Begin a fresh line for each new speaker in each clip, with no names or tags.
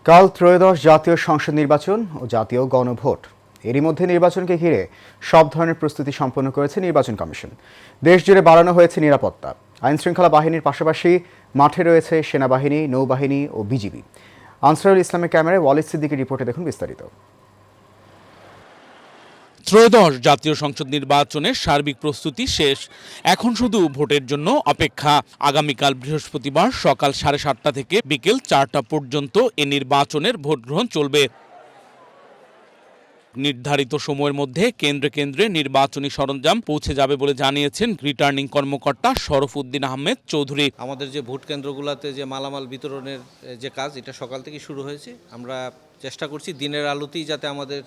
কাল ত্রয়োদশ জাতীয় সংসদ নির্বাচন ও জাতীয় গণভোট। এরই মধ্যে নির্বাচনকে ঘিরে সব ধরনের প্রস্তুতি সম্পন্ন করেছে নির্বাচন কমিশন। দেশজুড়ে বাড়ানো হয়েছে নিরাপত্তা। আইনশৃঙ্খলা বাহিনীর পাশাপাশি মাঠে রয়েছে সেনাবাহিনী, নৌবাহিনী ও বিজিবি। আনসারুল ইসলামের ক্যামেরায় ওয়ালিদ সিদ্দিকীর রিপোর্টে দেখুন বিস্তারিত।
ত্রয়োদশ জাতীয় সংসদ নির্বাচনের সার্বিক প্রস্তুতি শেষ, এখন শুধু ভোটের জন্য অপেক্ষা। আগামীকাল বৃহস্পতিবার সকাল 7:30 থেকে বিকেল 4টা পর্যন্ত এ নির্বাচনের ভোট গ্রহণ চলবে। নির্ধারিত সময়ের মধ্যে কেন্দ্রে কেন্দ্রে নির্বাচনী সরঞ্জাম পৌঁছে যাবে বলে জানিয়েছেন রিটার্নিং কর্মকর্তা শরফ উদ্দিন আহমেদ চৌধুরী।
আমাদের যে ভোট কেন্দ্রগুলোতে যে মালামাল বিতরণের যে কাজ, এটা সকাল থেকে শুরু হয়েছে। আমরা চেষ্টা করছি দিনের আলোতেই যাতে আমাদের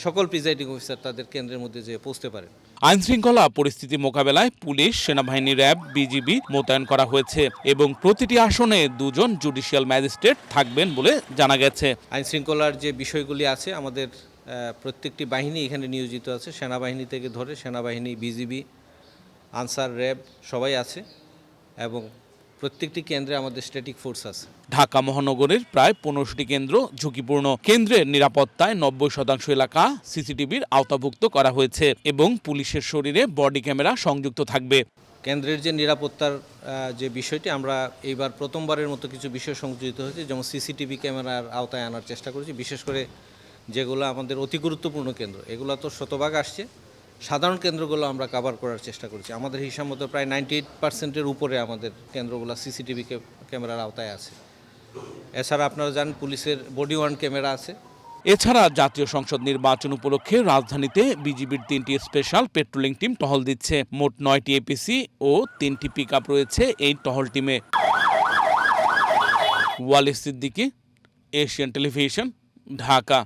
সকল প্রিজাইডিং অফিসার তাদের কেন্দ্রের মধ্যে যে পৌঁছতে পারে।
আইনশৃঙ্খলা পরিস্থিতি মোকাবেলায় পুলিশ, সেনাবাহিনী, র্যাব, বিজিবি মোতায়েন করা হয়েছে এবং প্রতিটি আসনে 2 জন জুডিশিয়াল ম্যাজিস্ট্রেট থাকবেন বলে জানা গেছে।
আইনশৃঙ্খলার যে বিষয়গুলি আছে, আমাদের প্রত্যেকটি বাহিনী এখানে নিয়োজিত আছে। সেনাবাহিনী থেকে ধরে সেনাবাহিনী, বিজিবি, আনসার, র্যাব সবাই আছে এবং প্রত্যেকটি কেন্দ্রে আমাদের স্ট্যাটিক ফোর্স আছে।
ঢাকা মহানগরের প্রায় 15টি কেন্দ্র ঝুঁকিপূর্ণ। কেন্দ্রের নিরাপত্তায় 90% এলাকা সিসিটিভির আওতাভুক্ত করা হয়েছে এবং পুলিশের শরীরে বডি ক্যামেরা সংযুক্ত থাকবে।
কেন্দ্রের যে নিরাপত্তার যে বিষয়টি, আমরা এইবার প্রথমবারের মতো কিছু বিষয় সংযোজিত হয়েছে, যেমন সিসিটিভি ক্যামেরার আওতায় আনার চেষ্টা করেছি। বিশেষ করে যেগুলো আমাদের অতি গুরুত্বপূর্ণ কেন্দ্র, এগুলো তো শতভাগ আসছে। সাধারণ কেন্দ্রগুলো আমরা কভার করার চেষ্টা করছি। আমাদের হিসাব মতো প্রায় 98%-এর উপরে আমাদের কেন্দ্রগুলো সিসিটিভি ক্যামেরার আওতায় আছে। এছাড়া আপনারা জানেন পুলিশের বডি ওয়ার্ন ক্যামেরা আছে।
এছাড়া জাতীয় সংসদ নির্বাচন উপলক্ষে রাজধানীতে বিজিবির 3টি স্পেশাল পেট্রোলিং টিম টহল দিচ্ছে। মোট 9টি এপিসি ও 3টি পিকআপ রয়েছে এই টহল টিমে। Walid Siddiqui, Asian television, Dhaka.